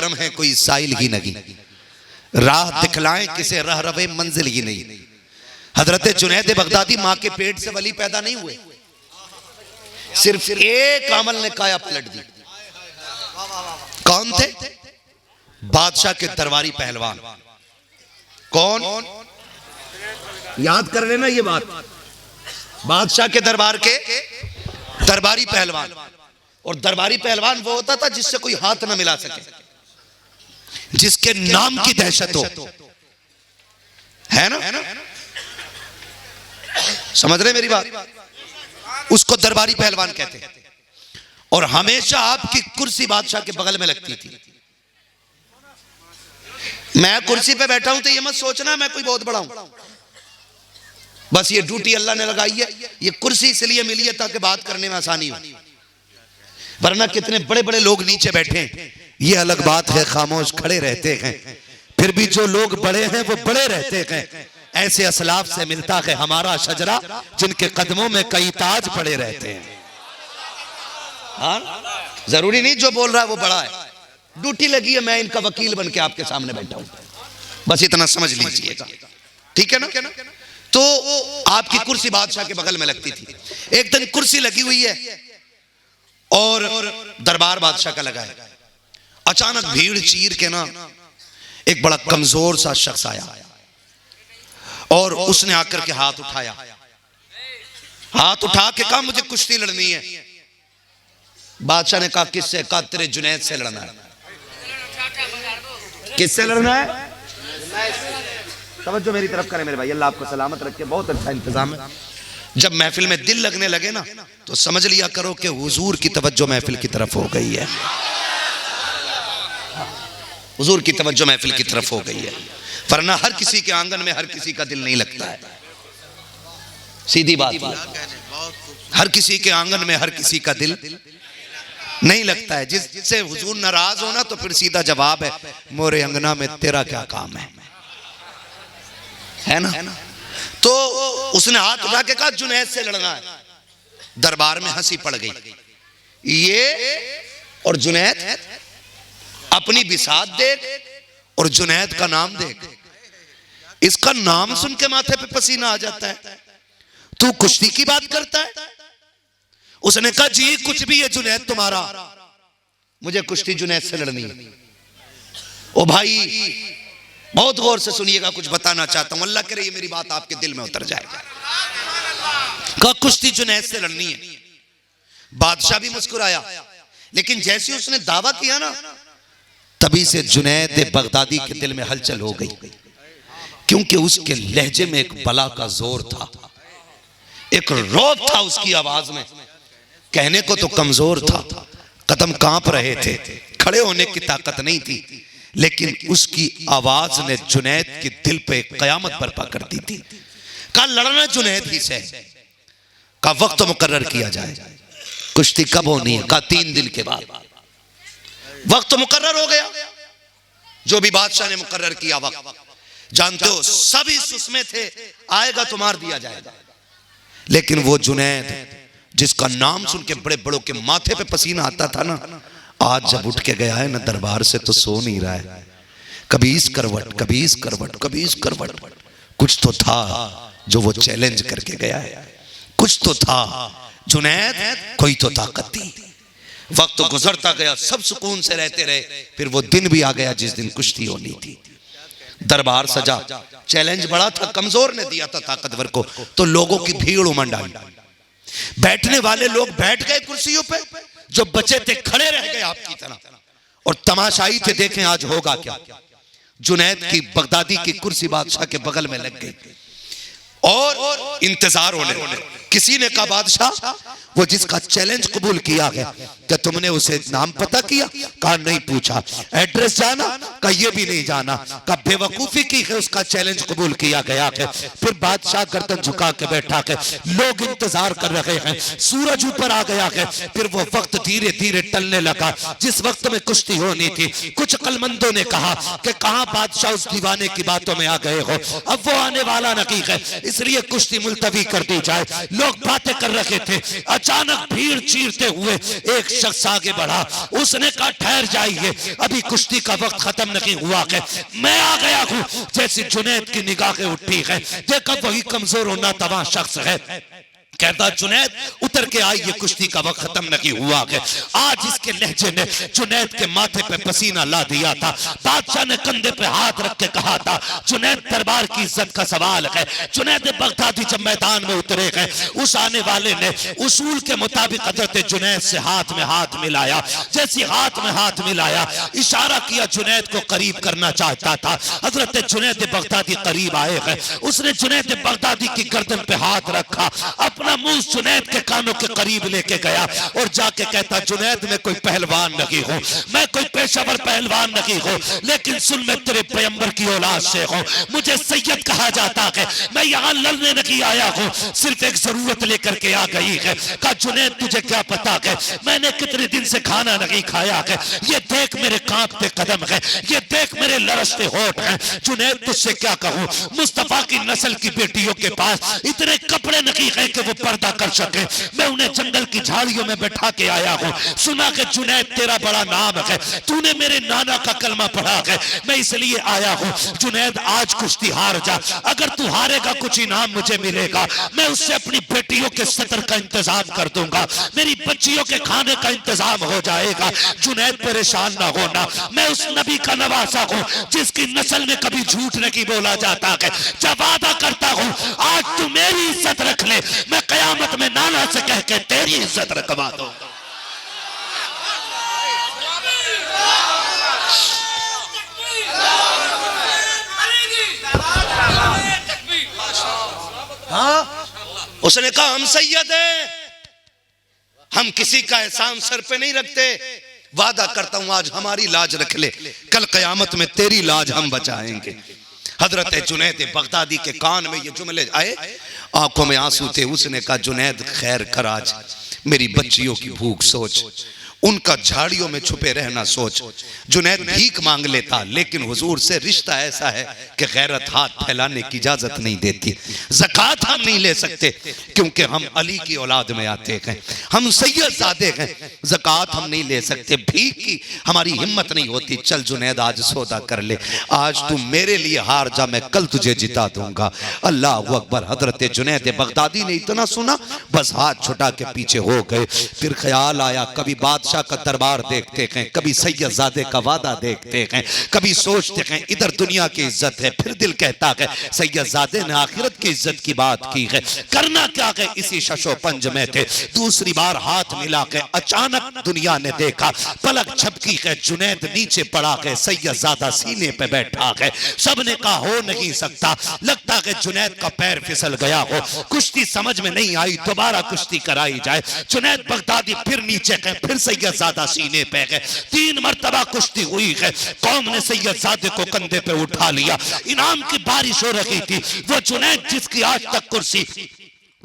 करम है कोई साइल ही नहीं, राह दिखलाएं किसे रह रवे मंजिल ही नहीं। हजरत जुनैद बगदादी मां के पेट से वली पैदा नहीं हुए, सिर्फ एक अमल ने काया पलट दी। कौन थे? बादशाह के दरबारी पहलवान। कौन? याद कर लेना ये बात, बादशाह के दरबार के दरबारी पहलवान। और दरबारी पहलवान वो होता था जिससे कोई हाथ ना मिला सके, जिसके नाम की दहशत हो, है ना? समझ रहे मेरी बात? उसको दरबारी पहलवान कहते हैं। और हमेशा आपकी कुर्सी बादशाह के बगल में लगती थी। मैं कुर्सी पे बैठा हूं तो ये मत सोचना मैं कोई बहुत बड़ा हूं, बस ये ड्यूटी अल्लाह ने लगाई है। ये कुर्सी इसलिए मिली है ताकि बात करने में आसानी हो, वरना कितने बड़े बड़े लोग नीचे बैठे हैं, ये अलग बात है, खामोश खड़े रहते हैं, फिर भी जो लोग बड़े हैं वो बड़े रहते हैं। ऐसे असलाफ से मिलता है हमारा शजरा, जिनके कदमों में कई ताज पड़े रहते हैं। हाँ, जरूरी नहीं जो बोल रहा है वो बड़ा है, ड्यूटी लगी है, मैं इनका वकील बन के आपके सामने बैठा हूं, बस इतना समझ लीजिएगा, ठीक है ना? तो आपकी कुर्सी बादशाह के बगल में लगती थी। एक दिन कुर्सी लगी हुई है और दरबार बादशाह का लगा है। अचानक भीड़ चीर के ना एक बड़ा कमजोर सा शख्स आया और उसने आकर के हाथ उठाया, हाथ उठा के कहा मुझे कुश्ती लड़नी है। बादशाह ने कहा किससे? कहा तेरे जुनैद से लड़ना है। किससे लड़ना है? तवज्जो मेरी तरफ करें मेरे भाई, अल्लाह आपको सलामत रखे। बहुत अच्छा इंतजाम है। जब महफिल में दिल लगने लगे ना तो समझ लिया करो कि हुजूर की तवज्जो महफिल की तरफ हो गई है, हुजूर की तवज्जो महफिल की तरफ हो गई है। वरना हर किसी के आंगन में हर किसी का दिल नहीं लगता है, सीधी बात है। हर किसी के आंगन में हर किसी का दिल नहीं लगता है। जिससे हुजूर नाराज होना तो फिर सीधा जवाब है मोरे अंगना में तेरा क्या काम है ना? तो उसने हाथ उठा के कहा जुनैद से लड़ना है। दरबार में हंसी पड़ गई। ये और जुनैद अपनी बिसात देख और जुनैद का नाम देख, इसका नाम सुन के माथे पे पसीना आ जाता है। तू कुश्ती की बात करता है? उसने कहा जी कुछ भी है जुनैद तुम्हारा, मुझे कुश्ती जुनैद से लड़नी है। ओ भाई बहुत गौर से सुनिएगा, कुछ बताना चाहता हूं, अल्लाह करे ये मेरी बात आपके दिल में उतर जाए। कहा कुश्ती जुनैद से लड़नी है। बादशाह भी मुस्कुराया, लेकिन जैसे उसने दावा किया ना तभी से जुनैद बगदादी के दिल में हलचल हो गई, क्योंकि उसके लहजे में एक बला का जोर था, एक रौब था उसकी आवाज में। कहने को तो कमजोर था, कदम कांप रहे थे, खड़े होने की ताकत नहीं थी, लेकिन उसकी आवाज ने जुनैद के दिल पे कयामत बर्पा कर दी थी। कहा लड़ना जुनैद ही से। का वक्त मुकर्रर किया जाए। कुश्ती कब होनी है? का 3 दिन के बाद। वक्त मुकर्रर हो गया, जो भी बादशाह ने मुकर्रर किया वक्त, जानते हो सभी उसमें थे, आएगा तो मार दिया जाएगा। लेकिन वो जुनैद जिसका नाम सुन के बड़े बड़ों के माथे पे पसीना आता था ना, आज जब उठ के गया है ना दरबार से तो सो नहीं रहा है। कभी इस करवट, कभी इस करवट, कभी इस करवट। कुछ तो था जो वो चैलेंज करके गया है, कुछ तो था जुनैद, कोई तो ताकत थी। वक्त गुजरता गया, सब सुकून से रहते रहे। फिर वो दिन भी आ गया जिस दिन कुश्ती होनी थी। दरबार सजा, चैलेंज बड़ा था, कमजोर ने दिया था ताकतवर को, तो लोगों की भीड़ उमड़ आई। बैठने वाले लोग बैठ गए कुर्सियों पे, जो बचे थे खड़े रह गए आपकी तरह, और तमाशाई थे देखें आज होगा क्या। जुनैद की बगदादी की कुर्सी बादशाह के बगल में लग गई और इंतजार होने लगा। किसी ने कहा बादशाह वो जिसका चैलेंज कबूल किया है क्या तुमने उसे नाम पता किया? कहा नहीं पूछा। एड्रेस जाना? कहा ये भी नहीं जाना। कहा बेवकूफी की है, उसका चैलेंज कबूल किया गया है। फिर बादशाह गर्दन झुका के बैठा है, लोग इंतजार कर रहे हैं, सूरज ऊपर आ गया है। फिर वो वक्त धीरे धीरे टलने लगा जिस वक्त में कुश्ती होनी थी। कुछ अक्लमंदों ने कहा कि कहां बादशाह उस दीवाने की बातों में आ गए हो, अब वो आने वाला नहीं है, इसलिए कुश्ती मुलतवी कर दी जाए। लोग बातें कर रहे थे, अचानक भीड़ चीरते हुए एक शख्स आगे बढ़ा। उसने कहा ठहर जाइए, अभी कुश्ती का वक्त खत्म नहीं हुआ है, मैं आ गया हूं। जैसे जुनैद की निगाहें उठी है, देखा वही कमजोर और नातवां शख्स है। कहता जुनैद उतर के आइए, कुश्ती का वक्त खत्म नहीं हुआ है। आज इसके लहजे ने जुनैद के माथे पे पसीना ला दिया था। बादशाह ने कंधे पे हाथ रख के कहा था जुनैद दरबार की इज्जत का सवाल है। जुनैद बगदादी जब मैदान में उतरे गए, उस आने वाले ने उसूल के मुताबिक हजरत जुनैद से हाथ में हाथ मिलाया। जैसे हाथ में हाथ मिलाया, इशारा किया, जुनैद को करीब करना चाहता था। हजरत जुनैद बगदादी करीब आए गए। उसने जुनैद बगदादी की गर्दन पे हाथ रखा, अपना मुंह जुनैद के कानों के करीब लेके गया और जाके कहता जुनैद मैं कोई पहलवान नहीं हूं, मैं कोई पेशेवर पहलवान नहीं हूं, लेकिन सुन मैं तेरे पैगंबर की औलाद से हूं, मुझे सैयद कहा जाता है, मैं यहां लड़ने नहीं आया हूं, सिर्फ एक जरूरत लेकर के आ गई है। कहा जुनैद तुझे क्या पता है मैंने कितने दिन से खाना नहीं खाया है, ये देख मेरे कांपते कदम है, ये देख मेरे लरसते होठ हैं। जुनैद तुझसे क्या कहूं, मुस्तफा की नस्ल की बेटियों के पास इतने कपड़े नहीं है कि वो पर्दा कर सके, मैं उन्हें जंगल की झाड़ियों में बैठा के आया हूं। सुना कि जुनैद तेरा बड़ा नाम है, तूने मेरे नाना का कलमा पढ़ा है, मैं इसलिए आया हूं। जुनैद आज कुश्ती हार जा, अगर तू हारेगा कुछ इनाम मुझे मिलेगा, मैं उससे अपनी बेटियों के सतर का इंतजाम कर दूंगा, मेरी बच्चियों के खाने का इंतजाम हो जाएगा। जुनैद परेशान ना होना, मैं उस नबी का नवासा हूं जिसकी नस्ल में कभी झूठ नहीं बोला जाता है। जब वादा करता हूं आज तू मेरी इज्जत रख ले, मैं कयामत में नाना से कह के तेरी इज्जत रखवा दूंगा। हाँ, उसने कहा हम सैयद हैं, हम किसी का एहसान सर पे नहीं रखते, वादा करता हूं आज हमारी लाज रख ले, कल कयामत में तेरी लाज हम बचाएंगे। हजरत जुनैद बगदादी के कान में ये जुमले आए, आंखों में आंसू थे। उसने कहा जुनैद खैर कर, आज मेरी बच्चियों की भूख सोच, उनका झाड़ियों में छुपे रहना सोच। जुनैद भीख मांग लेता, लेकिन हुजूर से रिश्ता ऐसा है कि गैरत हाथ फैलाने की इजाजत नहीं देती। ज़कात हम नहीं ले सकते क्योंकि हम अली की औलाद में आते हैं, हम सैयदजादे हैं, ज़कात हम नहीं ले सकते, भीख की हमारी हिम्मत नहीं होती। चल जुनैद आज सौदा कर ले, आज तू मेरे लिए हार जा, मैं कल तुझे जिता दूंगा। अल्लाह अकबर। हजरत जुनैद बगदादी ने इतना सुना, बस हाथ छुटा के पीछे हो गए। फिर ख्याल आया कभी बादशाह का दरबार देखते हैं, कभी सैयदजादे का वादा देखते हैं, कभी सोचते हैं इधर दुनिया की इज्जत है, फिर दिल कहता है सैयदजादे ने आखिरत की इज्जत की बात की है, करना क्या है। इसी शशो पंज में थे, दूसरी बार हाथ मिला के अचानक दुनिया ने देखा, पलक झपकी है, जुनैद नीचे पड़ा है, सैयदजादा सीने पे बैठा है। सबने कहा हो नहीं सकता, लगता है जुनैद का पैर फिसल गया हो, कुश्ती समझ में नहीं आई, दोबारा कुश्ती कराई जाए। जुनैद बगदादी फिर नीचे गए, फिर सैयदजादा सीने पे गए, 3 मरतबा कुश्ती हुई है। कौम ने सैयदजादे को कंधे पे उठा लिया, इनाम की बारिश हो रही थी। वो जुनैद जिसकी आज तक कुर्सी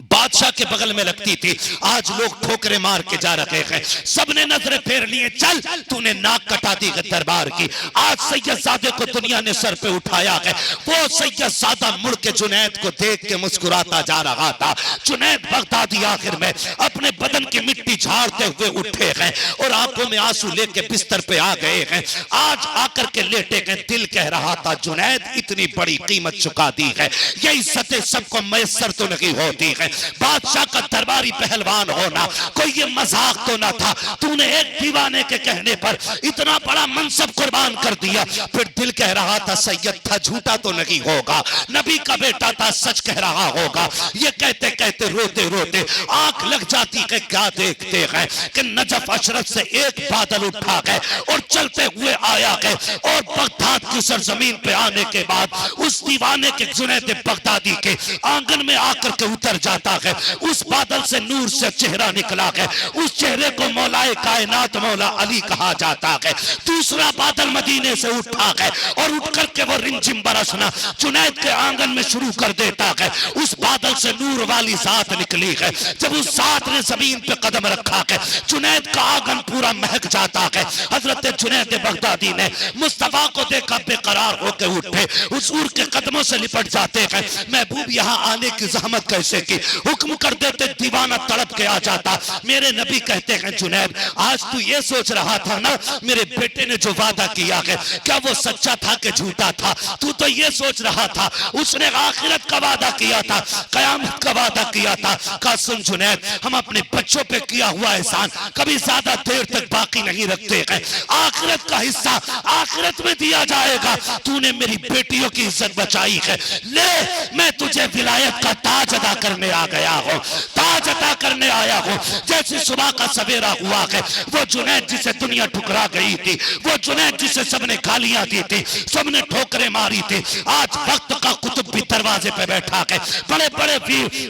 बादशाह के बगल में लगती थी, आज लोग ठोकरे मार के जा रहे हैं। सबने नजरें फेर लिए, चल तूने नाक कटा दी है दरबार की, आज सैयदजादे को दुनिया ने सर पे उठाया है। वो सैयदजादा मुड़ के जुनैद को देख के मुस्कुराता जा रहा था। जुनैद बगदादी आखिर में अपने बदन की मिट्टी झाड़ते हुए उठे हैं और आंखों में आंसू लेके बिस्तर पे आ गए हैं। आज आकर के लेटे हैं, दिल कह रहा था जुनैद इतनी बड़ी कीमत चुका दी है, ये इज्जतें सबको मैसर तो नहीं होती है। बादशाह का दरबारी पहलवान होना कोई ये मजाक तो ना था, तूने एक दीवाने के कहने पर इतना बड़ा मनसब कुर्बान कर दिया। फिर दिल कह रहा था सैयद था, झूठा तो नहीं होगा, नबी का बेटा था, सच कह रहा होगा। ये कहते कहते रोते रोते आंख लग जाती है। क्या देखते हैं कि नजफ अशरफ से एक बादल उठा है और चलते हुए आया है और बगदाद की सरजमीन पे आने के बाद उस दीवाने के जुनैद बगदादी के आंगन में आकर के उतर जाता है। उस बादल से नूर से चेहरा निकला है, उस चेहरे को मौलाए कायनात मौला अली कहा जाता है। दूसरा बादल मदीने से उठा है और उठ करके वो रिमझिम बरसना जुनैद के आंगन में शुरू कर देता है। उस बादल से नूर वाली जात निकली है। जब उस जात ने जमीन पे कदम रखा है, जुनैद का आंगन पूरा महक जाता है। हजरत जुनैद बगदादी ने मुस्तफा को देखा, बेकरार होकर उठे, हुजूर के कदमों से लिपट जाते हैं। महबूब यहाँ आने की जहमत कैसे की, हुक्म कर देते, दीवाना तड़प के आ जाता। मेरे नबी कहते हैं जुनैद, आज तू ये सोच रहा था ना मेरे बेटे ने जो वादा किया है क्या वो सच्चा था कि झूठा था? तू तो ये सोच रहा था उसने आखिरत का वादा किया था, कयामत का वादा किया था। कहा सुन जुनैद, हम अपने बच्चों पे किया हुआ एहसान कभी ज्यादा देर तक बाकी नहीं रखते हैं। आखिरत का हिस्सा आखिरत में दिया जाएगा। तूने मेरी बेटियों की इज्जत बचाई है, ले मैं तुझे विलायत का ताज अदा करने आ गया हूँ, ताज अदा करने आया हूँ। जैसे सुबह का सवेरा हुआ है, वो जुनैद जिसे दुनिया ठुकरा गई थी, वो जुनैद जिसे सबने गालियां दी थी, सबने ठोकरें मारी थी, आज वक्त का कुतुब भी दरवाजे पे बैठा है। बड़े बड़े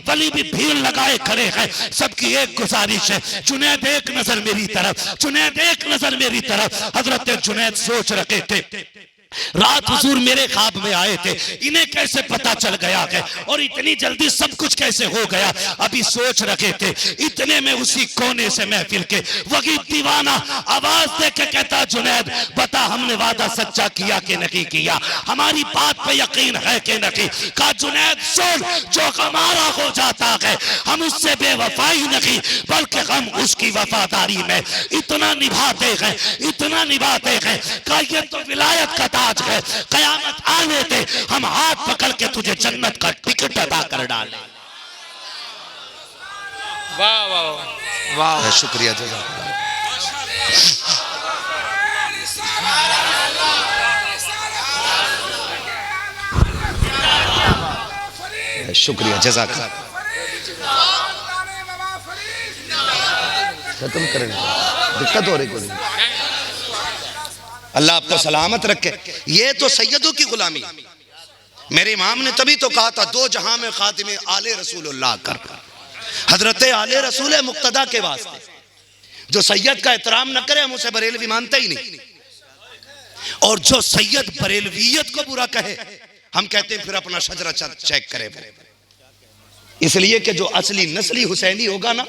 वली भी भीड़ लगाए खड़े हैं। सबकी एक गुजारिश है, जुनैद एक नजर मेरी तरफ, जुनैद एक नजर मेरी तरफ। हजरत जुनैद सोच रखे थे, रात हुजूर मेरे ख्वाब में आए थे, इन्हें कैसे पता चल गया है और इतनी जल्दी सब कुछ कैसे हो गया? अभी सोच रखे थे। इतने में उसी कोने से महफिल के वही दीवाना आवाज दे के कहता, जुनैद बता हमने वादा सच्चा किया कि नहीं किया, हमारी बात पे यकीन है कि नहीं? कहा जुनैद सुन, जो हमारा हो जाता है हम उससे बेवफाई नहीं बल्कि हम उसकी वफादारी में इतना निभाते हैं, इतना निभाते हैं। कहा ये तो विलायत का ताज है, कयामत आने दे, हम हाथ पकड़ के तुझे जन्नत का टिकट अदा कर डाले। वाह वाह वाह, शुक्रिया जज़ाकल्लाह। शुक्रिया जज़ाकल्लाह। खत्म करें, दिक्कत हो रही कोई? अल्लाह आपको सलामत रखे। ये तो सैयदों की गुलामी। मेरे इमाम ने तभी तो कहा था, दो जहां में खातिमे आले रसूलुल्लाह कर। हजरत आले रसूल मुक्तदा के वास्ते जो सैयद का एहतराम न करे हम उसे बरेलवी मानते ही नहीं, और जो सैयद बरेलवियत को बुरा कहे हम कहते हैं फिर अपना शजरा चेक करे। इसलिए कि जो असली नस्ली हुसैनी होगा ना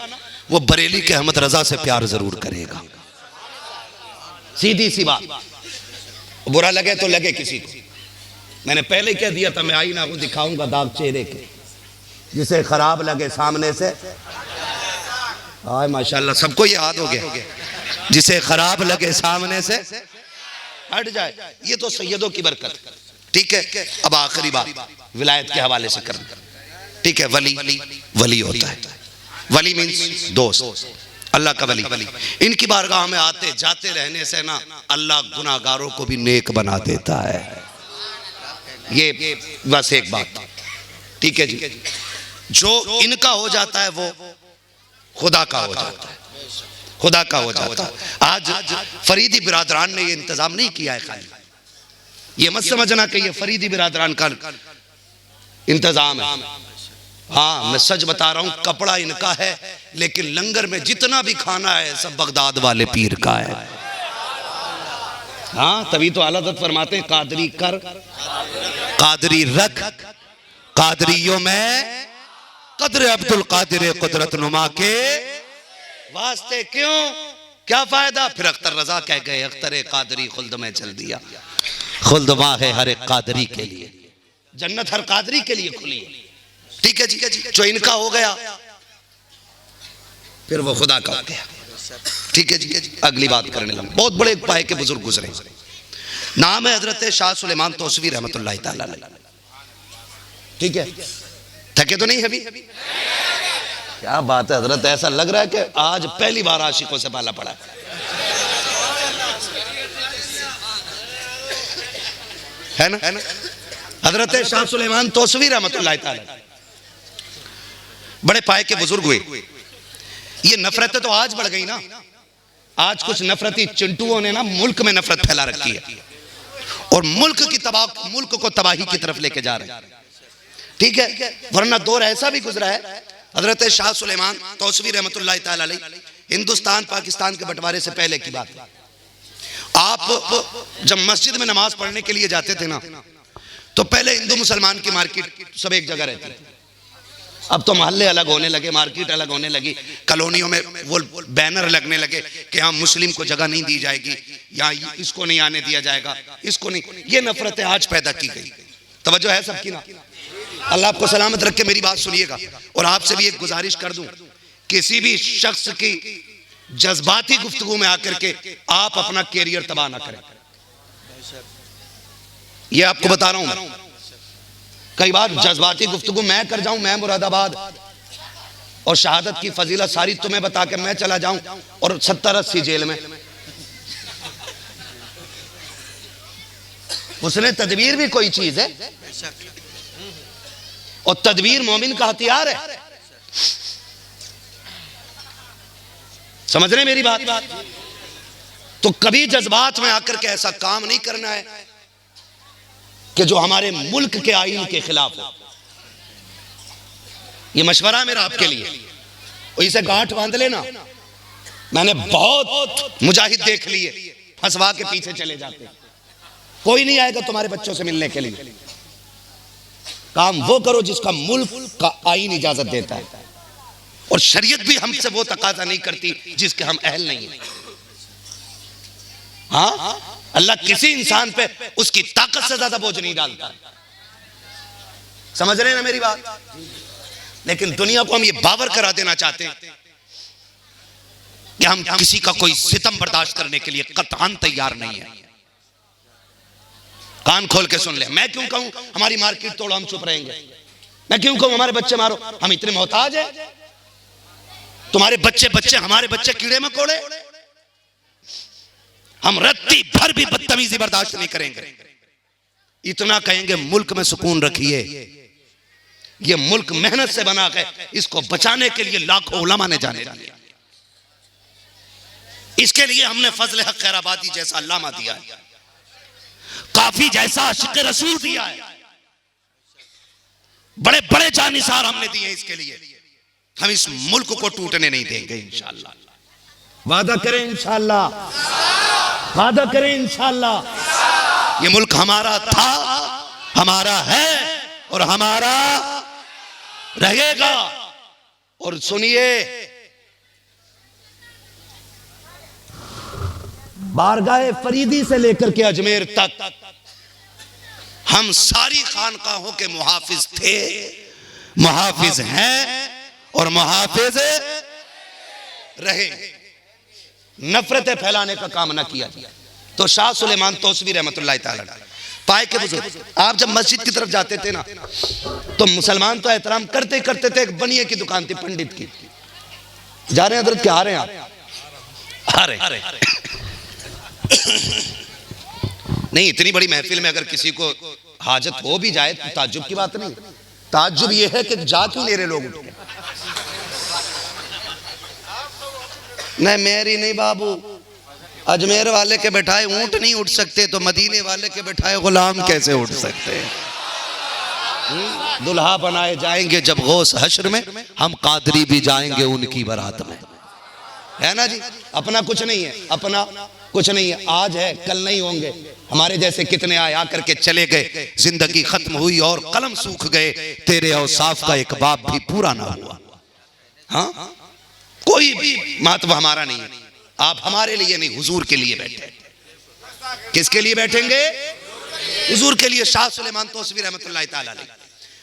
वो बरेली के अहमद रजा से प्यार जरूर करेगा। सीधी सी बात, बुरा लगे तो लगे किसी को। मैंने पहले कह दिया था, मैं आईना को दिखाऊंगा दाग चेहरे के, जिसे खराब लगे सामने से, आए माशाल्लाह सबको ये याद हो गया, जिसे खराब लगे सामने से हट जाए। ये तो सैयदों की बरकत। ठीक है, अब आखिरी बात विलायत के हवाले से करना। ठीक है, वली वली होता है, वली मीन्स दोस्त, अल्लाह का वली। इनकी बारगाह में आते जाते रहने से ना अल्लाह गुनाहगारों को भी नेक बना देता है। ये बस एक बात। ठीक है जी, जो इनका हो जाता है वो खुदा का हो जाता है, खुदा का हो जाता है। आज फरीदी बिरादरान ने ये इंतजाम नहीं किया है, खाली ये मत समझना कि ये फरीदी बिरादरान का इंतजाम है। हाँ मैं सच बता रहा हूं, कपड़ा इनका है लेकिन लंगर में जितना भी खाना है सब बगदाद वाले पीर का है। हाँ तभी तो आला हज़रत फरमाते हैं, कादरी कर कादरी रख, कादरियों में कदर अब्दुल कादिर कुदरत नुमा के वास्ते। क्यों, क्या फायदा? फिर अख्तर रजा कह गए, अख्तर कादरी खुल्द में चल दिया। खुल्द वहां है हर एक कादरी के लिए, जन्नत हर कादरी के लिए खुली है। ठीक है जी, जो इनका हो गया फिर वो खुदा का हो गया। ठीक है जी, अगली बात करने लगा। बहुत बड़े पाए के बुजुर्ग गुजरे, नाम है हजरत शाह सुलेमान तौसवी रहमतुल्लाह तआला अलैह। ठीक है, थके तो नहीं अभी? क्या बात है हजरत, ऐसा लग रहा है कि आज पहली बार आशिकों से पाला पड़ा है ना? हजरत शाह सुलेमान तौसवी रहमतुल्लाह तआला बड़े पाए के बुजुर्ग हुए। ये नफरतें तो आज बढ़ गई ना, आज कुछ नफरती चिंटुओं ने ना मुल्क में नफरत फैला रखी है और मुल्क को तबाही की तरफ लेके जा रहे हैं। ठीक है, वरना दौर ऐसा भी गुजरा है। हजरत शाह सुलेमान तौसवी रहमतुल्लाह तआला अलैह, हिंदुस्तान पाकिस्तान के बंटवारे से पहले की बात है। आप जब मस्जिद में नमाज पढ़ने के लिए जाते थे ना, तो पहले हिंदू मुसलमान की मार्केट सब एक जगह रहती थी। अब तो मोहल्ले अलग होने लगे, मार्केट अलग होने लगी, कॉलोनियों में वो बैनर लगने लगे कि हाँ मुस्लिम को जगह नहीं दी जाएगी, यहाँ इसको नहीं आने दिया जाएगा, इसको नहीं। ये नफरतें आज पैदा की गई। तवज्जो है सबकी ना? अल्लाह आपको सलामत रख के मेरी बात सुनिएगा। और आपसे भी एक गुजारिश कर दूं, किसी भी शख्स की जज्बाती गुफ्तगू में आकर के आप अपना कैरियर तबाह ना करें। ये आपको बता रहा हूं। कई बार जज्बाती गुफ्तगू मैं कर जाऊं, मैं मुरादाबाद, और शहादत की फजीलत सारी तुम्हें बता के मैं चला जाऊं और 70-80 जेल में। उसने तदबीर भी कोई चीज है, और तदबीर मोमिन का हथियार है। समझ रहे मेरी बात? तो कभी जज्बात में आकर के ऐसा काम नहीं करना है कि जो हमारे मुल्क के आईन के खिलाफ हो। ये मशवरा मेरा आपके लिए। और इसे गांठ बांध लेना। मैंने बहुत मुजाहिद देख लिए फंसवा के पीछे चले जाते, कोई नहीं आएगा तुम्हारे बच्चों से मिलने के लिए। काम वो करो जिसका मुल्क का आईन इजाजत देता है, और शरीयत भी हमसे वो तकाजा नहीं करती जिसके हम अहल नहीं है। हाँ, अल्लाह किसी इंसान पे उसकी ताकत से ज्यादा बोझ नहीं डालता। समझ रहे हैं ना मेरी बात? लेकिन दुनिया को हम ये बावर करा देना चाहते हैं कि हम किसी का कोई सितम बर्दाश्त करने के लिए कतई तैयार नहीं है। कान खोल के सुन ले, मैं क्यों कहूं हमारी मार्केट तोड़ो, हम चुप रहेंगे? मैं क्यों कहूं हमारे बच्चे मारो, हम इतने मोहताज हैं? तुम्हारे बच्चे हमारे बच्चे कीड़े मकोड़े? हम रत्ती भर भी बदतमीजी बर्दाश्त नहीं करेंगे। इतना कहेंगे मुल्क में सुकून रखिए, ये मुल्क मेहनत से बना है, इसको बचाने के लिए लाखों उलमा ने जाने दिया। इसके लिए हमने फजल हक खैराबादी जैसा अल्लामा दिया है, काफी जैसा आशिक रसूल दिया है, बड़े बड़े जानिसार हमने दिए। इसके लिए हम इस मुल्क को टूटने नहीं देंगे इंशाअल्लाह। वादा करें इंशाअल्लाह, वादा करें इंशाअल्लाह। ये मुल्क हमारा था, हमारा है और हमारा रहेगा। और सुनिए, बारगाह फरीदी से लेकर के अजमेर तक हम सारी खानकाहों के मुहाफिज थे, मुहाफिज हैं और मुहाफिज रहे। नफरतें फैलाने का काम न किया। तो शाह सुलेमान तौसवी रहमतुल्लाह ताला पाए के बुजुर्ग, आप जब मस्जिद की तरफ जाते थे ना, तो मुसलमान तो एहतराम करते करते थे। एक बनिए की दुकान थी पंडित की, जा रहे हैं हजरत, क्या आ रहे हैं आप? आ रहे नहीं, इतनी बड़ी महफिल में अगर किसी को हाजत हो भी जाए तो ताज्जुब की बात नहीं। ताज्जुब यह है कि जा क्यों ले रहे लोग उठ के? नहीं मेरी नहीं बाबू, अजमेर वाले के बैठाए ऊंट नहीं उठ सकते, तो मदीने वाले के बैठाए गुलाम कैसे उठ सकते हैं? दुल्हा बनाए जाएंगे जब गौस हश्र में, हम कादरी भी जाएंगे उनकी बारात में, है ना जी? अपना कुछ नहीं है, अपना कुछ नहीं है। आज है कल नहीं होंगे। हमारे जैसे कितने आए आकर के चले गए, जिंदगी खत्म हुई और कलम सूख गए, तेरे औसाफ का एक बाप भी पूरा ना हुआ। हाँ, कोई भी महत्व हमारा नहीं है। आप हमारे लिए नहीं, हुजूर के लिए बैठे। किसके लिए बैठेंगे? हुजूर के लिए। शाह सुलेमान तौसवी रहमतुल्लाह ताला अलैह,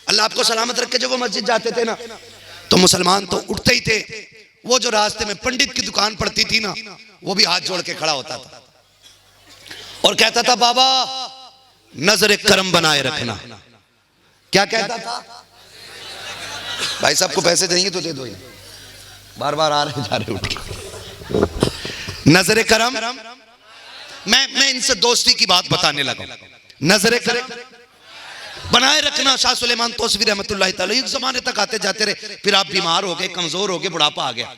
अल्लाह आपको सलामत रखे, जब वो मस्जिद जाते थे ना, तो मुसलमान तो उठते ही थे। वो जो रास्ते में पंडित की दुकान पड़ती थी ना, वो भी हाथ जोड़ के खड़ा होता था और कहता था, बाबा नजर करम बनाए रखना। क्या कहता था? भाई साहब को पैसे देंगे तो दे दो, बार बार आ रहे जा रहे उठ के। नजर करम, मैं इनसे दोस्ती की बात बताने लगा। नजर करम बनाए रखना। शाह सुलेमान तौसवी रहमतुल्लाह ताला एक जमाने तक आते जाते रहे, फिर आप बीमार हो गए, कमजोर हो गए, बुढ़ापा आ गया,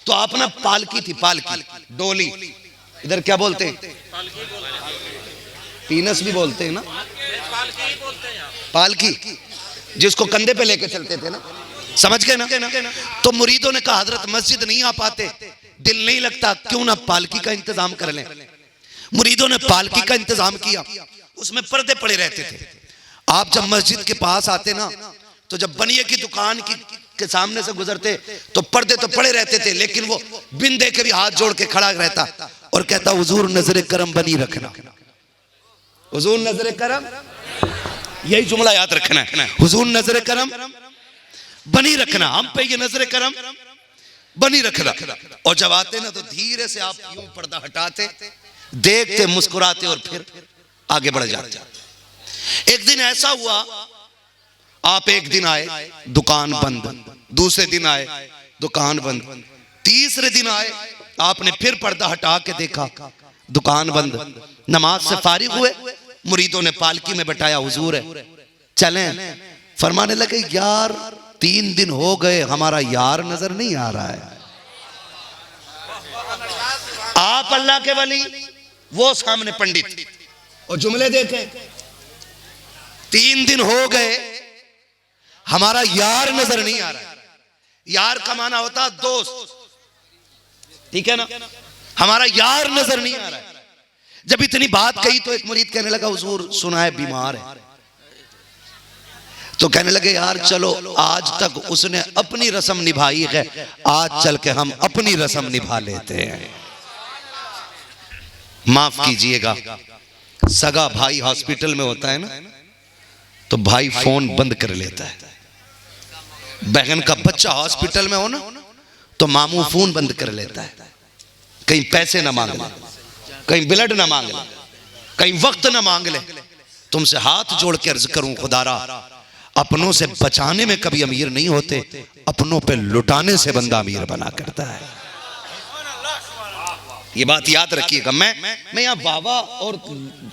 तो आप ना पालकी थी, पालकी, डोली, इधर क्या बोलते हैं? पीनस भी बोलते हैं ना, पालकी, जिसको कंधे पे लेके चलते थे ना, समझ गए ना? तो मुरीदों ने कहा, हजरत मस्जिद नहीं आ पाते, दिल नहीं लगता, क्यों ना पालकी का इंतजाम कर लें। मुरीदों ने पालकी का इंतजाम किया, उसमें पर्दे पड़े रहते थे। आप जब मस्जिद के पास आते ना, तो जब बनिए की दुकान के सामने से गुजरते तो पर्दे तो पड़े रहते थे, लेकिन वो बिन दे के भी हाथ जोड़ के खड़ा रहता और कहता, हुजूर नजर करम बनी रखना, हुजूर नजर करम। यही जुमला याद रखना है। हुजूर नजर करम बनी रखना, हम पे ये नजर करम बनी रखना। और जब आते ना तो धीरे से आप यूं पर्दा हटाते, देखते, मुस्कुराते और फिर आगे बढ़ जाते। एक दिन ऐसा हुआ, आप एक दिन आए दुकान बंद, दूसरे दिन आए दुकान बंद, तीसरे दिन आए आपने फिर पर्दा हटा के देखा दुकान बंद। नमाज से फारिग हुए, मुरीदों ने पालकी में बैठाया, हुजूर है चलें। फरमाने लगे यार 3 दिन हो गए हमारा यार नजर नहीं आ रहा है। आप अल्लाह के वली, वो सामने पंडित, और जुमले देखें 3 दिन हो गए हमारा यार नजर नहीं आ रहा है। यार का माना होता दोस्त, ठीक है ना, हमारा यार नजर नहीं आ रहा है। जब इतनी बात कही तो एक मुरीद कहने लगा हुजूर सुना है बीमार है। तो कहने लगे यार चलो आज तक उसने अपनी रस्म निभाई है, आज चल के हम अपनी रस्म निभा लेते हैं। माफ कीजिएगा, सगा भाई हॉस्पिटल में होता है ना तो भाई फोन बंद कर लेता है। बहन का बच्चा हॉस्पिटल में हो ना तो मामू फोन बंद कर लेता है, कहीं पैसे ना मांग ले, कहीं ब्लड ना मांग ले, कहीं वक्त ना मांग ले। तुमसे हाथ जोड़ के अर्ज करूं खुदारा, अपनों से बचाने में कभी अमीर नहीं होते, अपनों पे लुटाने से बंदा अमीर बना करता है। ये बात याद रखिएगा। मैं यहाँ बाबा और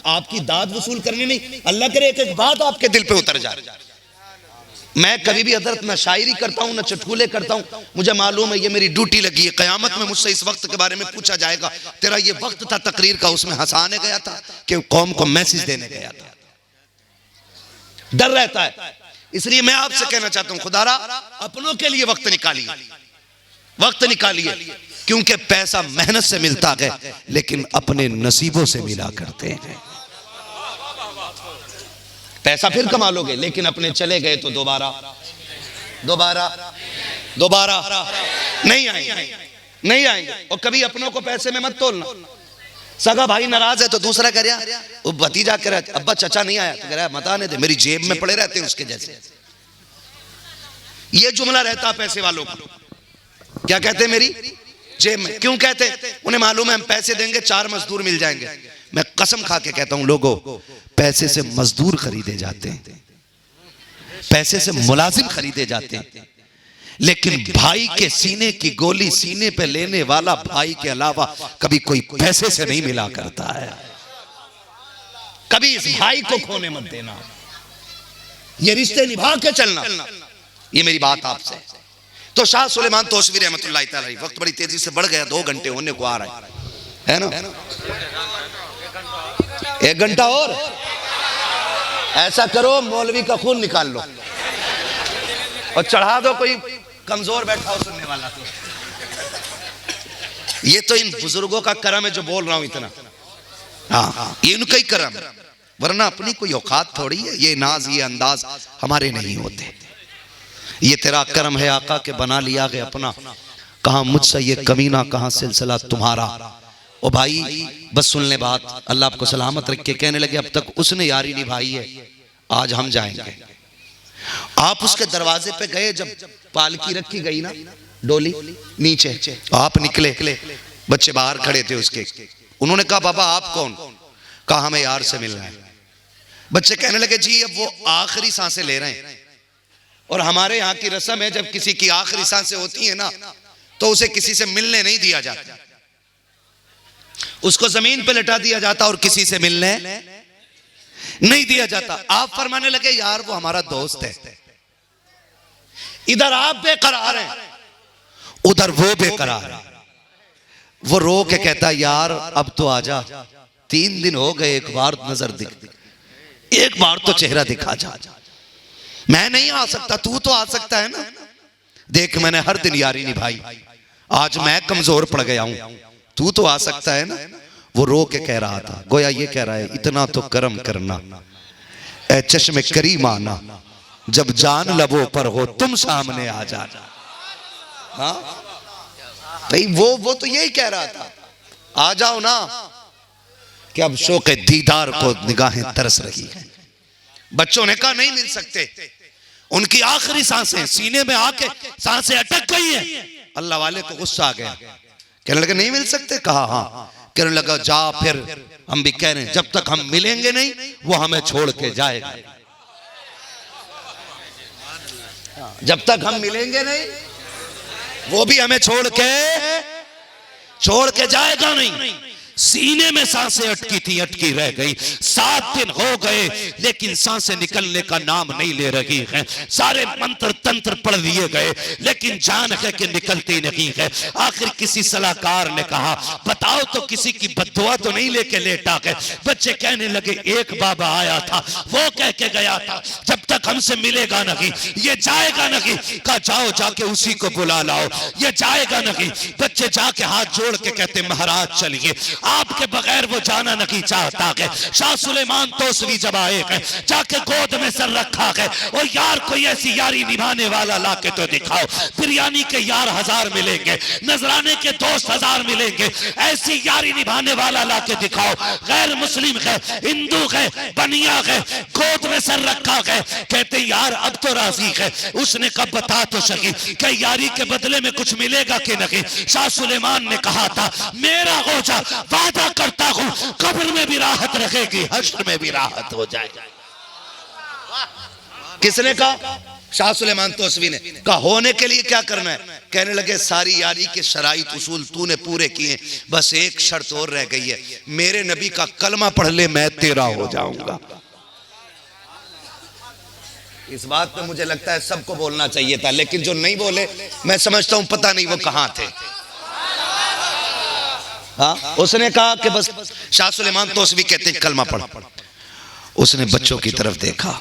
आपकी दाद वसूल करने नहीं, अल्लाह करे एक एक बात आपके दिल पे उतर जाए। मैं कभी भी हजरत न शायरी करता हूँ न चटकुले करता हूँ, मुझे मालूम है ये मेरी ड्यूटी लगी है। क़यामत में मुझसे इस वक्त के बारे में पूछा जाएगा, तेरा ये वक्त था तकरीर का, उसमें हंसाने गया था कि कौम को मैसेज देने गया था। डर रहता है, इसलिए मैं आपसे कहना चाहता हूं खुदारा अपनों के लिए वक्त निकालिए, वक्त निकालिए, क्योंकि पैसा मेहनत से मिलता है लेकिन अपने नसीबों से मिला करते हैं। पैसा फिर कमा लोगे लेकिन अपने चले गए तो दोबारा नहीं आएंगे, नहीं आएंगे। और कभी अपनों को पैसे में मत तोलना। सगा भाई नाराज है तो दूसरा कह रहा, वो भतीजा कह रहा अब्बा चचा नहीं आया, तो कह रहा मत आने दे, मेरी जेब में पड़े रहते हैं उसके जैसे। ये जुमला रहता पैसे वालों का, क्या कहते हैं मेरी जेब में। क्यों कहते हैं? उन्हें मालूम है हम पैसे देंगे 4 मजदूर मिल जाएंगे। मैं कसम खा के कहता हूं लोगों, पैसे से मजदूर खरीदे जाते हैं, पैसे से मुलाजिम खरीदे जाते हैं, लेकिन भाई के सीने की गोली सीने पे लेने वाला भाई के अलावा कभी कोई पैसे से नहीं मिला करता है। कभी इस भाई को खोने मत देना, ये रिश्ते निभा के चलना, ये मेरी बात आपसे। तो शाह सुलेमान तोशवी रहमतुल्लाह अलैह, वक्त बड़ी तेजी से बढ़ गया, 2 घंटे होने को आ रहा है ना, 1 घंटा और। ऐसा करो मौलवी का खून निकाल लो और चढ़ा दो, कोई कमजोर बैठा हो सुनने वाला। तो ये तो इन बुजुर्गों का करम है जो बोल रहा हूं इतना, हाँ ये इनका ही करम, वरना अपनी कोई औकात थोड़ी है। ये नाज ये अंदाज हमारे नहीं होते। ये तेरा करम है आका के बना लिया है अपना, कहां मुझसे ये कमीना, कहां सिलसिला तुम्हारा। ओ भाई बस सुन ले बात, अल्लाह आपको सलामत रख के। कहने लगे अब तक उसने यारी निभाई है, आज हम जाएंगे। आप उसके दरवाजे पे गए, जब पालकी रखी गई ना डोली नीचे, आप निकले, बच्चे बाहर खड़े थे उसके। उन्होंने कहा बाबा आप कौन? कहा हमें यार से मिलना है। बच्चे कहने लगे जी अब वो आखिरी सांसें ले रहे हैं, और हमारे यहाँ की रस्म है जब किसी की आखिरी सांसें होती है ना तो उसे किसी से मिलने नहीं दिया जाता, उसको जमीन पे लटा दिया जाता और किसी से मिलने नहीं दिया जाता। आप फरमाने लगे यार वो हमारा दोस्त है। इधर आप बेकरार हैं, उधर वो बेकरार है। वो रो के कहता यार अब तो आजा, 3 दिन हो गए, एक बार नजर दिख, एक बार तो चेहरा दिखा जा। मैं नहीं आ सकता, तू तो आ सकता है ना। देख मैंने हर दिन यारी निभाई, आज मैं कमजोर पड़ गया हूं, तू तो आ सकता है ना। वो रो के कह रहा था, गोया ये कह रहा है इतना तो करम करना ए चश्मे करीम आना, जब जान लबों पर हो तुम सामने आ जाना। हाँ भाई वो तो यही कह रहा था, आ जाओ ना, कि अब शौक़े दीदार को निगाहें तरस रही है। बच्चों ने कहा नहीं मिल सकते, उनकी आखिरी सांसें सीने में आके सांसें अटक गई हैं। अल्लाह वाले को गुस्सा आ गया, कहने लगे नहीं मिल सकते? कहा हाँ। कहने लगा जा फिर हम भी कह रहे हैं जब तक हम मिलेंगे नहीं वो हमें छोड़ के जाएगा, जब तक हम मिलेंगे नहीं वो भी हमें छोड़ के जाएगा नहीं। सीने में सांसें अटकी थी, अटकी रह गई। 7 दिन हो गए लेकिन सांसें निकलने का नाम नहीं ले रही हैं। सारे मंत्र तंत्र पढ़ लिए गए लेकिन जान है कि निकलती नहीं है। आखिर किसी सलाहकार ने कहा बताओ तो किसी की बद्दुआ तो नहीं लेके लेटा गए? बच्चे कहने लगे एक बाबा आया था, वो कह के गया था जब तक हमसे मिलेगा नहीं ये जाएगा नहीं। कहा जाओ जाके उसी को बुला लाओ, ये जाएगा नहीं। बच्चे जाके हाथ जोड़ के कहते महाराज चलिए, आपके बगैर वो जाना नहीं चाहता है। शाह सुलेमान तोसवी जब आए हैं जाके गोद में सर रखा है और यार कोई ऐसी यारी निभाने वाला लाके तो दिखाओ। बिरयानी के यार 1000 मिलेंगे, नजराने के दोस्त 1000 मिलेंगे, ऐसी यारी निभाने वाला लाके दिखाओ। गैर मुस्लिम है, हिंदू है, बनिया है, गोद में सर रखा है। कहते यार अब तो राजी है। उसने कब बता तो सकी कि यारी के बदले में कुछ मिलेगा कि नहीं? शाह सुलेमान ने कहा था मेरा हो जा, वादा करता हूं कब्र में भी राहत रहेगी, हश्र में भी राहत हो जाएगी। किसने कहा? शाह सुलेमान तोसवी ने कहा होने के लिए क्या करना है? कहने लगे सारी यारी के शराइत उसूल तूने पूरे किए, बस एक शर्त और रह गई है, मेरे नबी का कलमा पढ़ ले मैं तेरा हो जाऊंगा। इस बात पे मुझे लगता है सबको बोलना चाहिए था, लेकिन जो नहीं बोले मैं समझता हूं पता नहीं वो कहां थे। हाँ, उसने कहा कि बस शाह सुलेमान तोसवी कहते हैं कलमा पढ़। उसने बच्चों की तरफ देखा,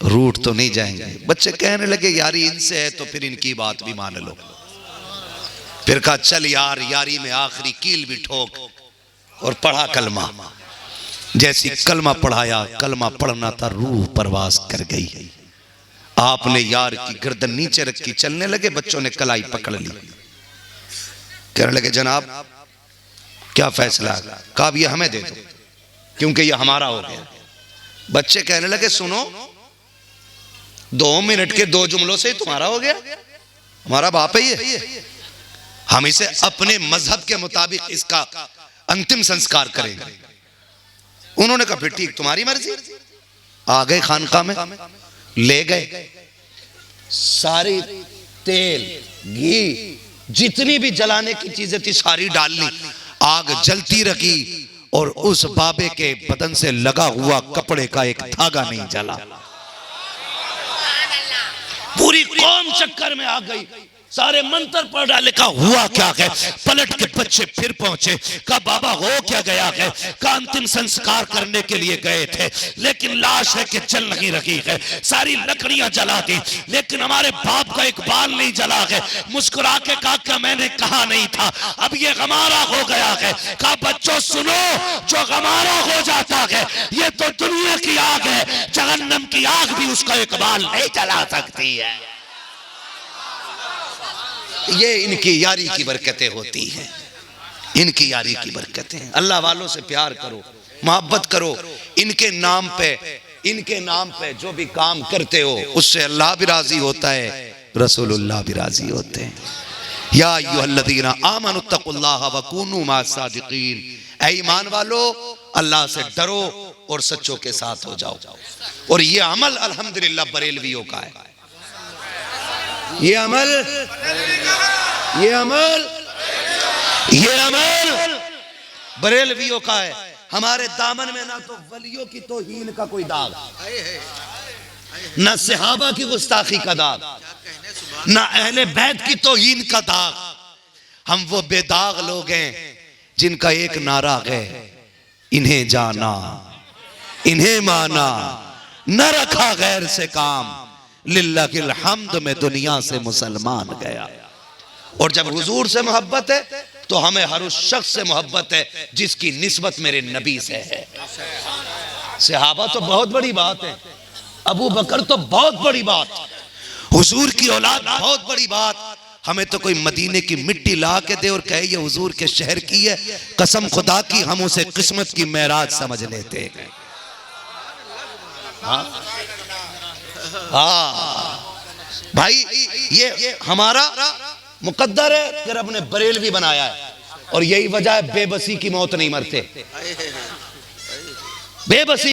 रूठ तो नहीं जाएंगे। बच्चे कहने लगे यारी इनसे है तो फिर इनकी बात भी मान लो। फिर कहा चल यार, यारी में आखिरी कील भी ठोक, और पढ़ा कलमा। जैसी कलमा पढ़ाया, कलमा पढ़ना था, रूह परवास कर गई। आपने यार की गर्दन नीचे रखी, चलने लगे। बच्चों ने कलाई पकड़ ली, कहने लगे जनाब क्या फैसला? कहा ये हमें दे दो क्योंकि ये हमारा हो गया। बच्चे कहने लगे सुनो 2 मिनट के 2 जुमलों से तुम्हारा हो गया, हमारा बाप है ये, हम इसे अपने मजहब के मुताबिक इसका अंतिम संस्कार करेंगे। उन्होंने कहा फिर ठीक तुम्हारी मर्जी। आ गए खानका में, ले गए सारी तेल घी जितनी भी जलाने की चीजें थी सारी डाल ली, आग जलती रही और उस बाबे के बदन से लगा हुआ कपड़े का एक धागा नहीं जला। पूरी कौम चक्कर में आ गई, सारे मंत्र पढ़ डाले। कहा हुआ क्या है? पलट के बच्चे फिर पहुंचे। कहा बाबा हो क्या गया है? कहा अंतिम संस्कार करने के लिए गए थे लेकिन लाश है कि जल नहीं रही है, सारी लकड़ियां जला दी लेकिन हमारे बाप का एक बाल नहीं जला है। मुस्कुरा के कहा कि मैंने कहा नहीं था, अब ये हमारा हो गया है। कहा बच्चों सुनो, जो हमारा हो जाता है ये तो दुनिया की आग है, जहन्नम की आग भी उसका एक बाल नहीं जला सकती है। ये इनकी यारी की बरकतें होती हैं, इनकी यारी की बरकतें। अल्लाह वालों से प्यार करो, मोहब्बत करो, इनके नाम पे जो भी काम करते हो उससे अल्लाह भी राजी होता है, रसूलुल्लाह भी राजी होते हैं। या अय्युहल्लज़ीना आमनुत्तकुल्लाह वकूनू मास्सादिकीन, ऐ ईमान वालो अल्लाह से डरो और सच्चों के साथ हो जाओ। और ये अमल अल्हम्दुलिल्लाह बरेलवियों का है, ये अमल बरेलवियों का है। हमारे दामन में ना तो वलियों की तौहीन का कोई दाग, ना सहाबा की गुस्ताखी का दाग, ना अहले बैत की तौहीन का दाग। हम वो बेदाग लोग हैं जिनका एक नारा है, इन्हें जाना इन्हें माना, न रखा गैर से काम, लिल्लाहिल हम्द में दुनिया से मुसलमान गया। और जब हुजूर से मोहब्बत है तो हमें हर उस शख्स से मोहब्बत है जिसकी निस्बत मेरे नबी से है। सहाबा तो बहुत बड़ी बात है, अबू बकर तो बहुत बड़ी बात, हुजूर की औलाद बहुत बड़ी बात। हमें तो कोई मदीने की मिट्टी ला के दे और कहे ये हुजूर के शहर की है, कसम खुदा की हम उसे किस्मत की मेराज समझ लेते हैं। हाँ भाई, ये हमारा मुकद्दर है कि रब ने बरेलवी बनाया है, और यही वजह है बेबसी की मौत नहीं मरते। बेबसी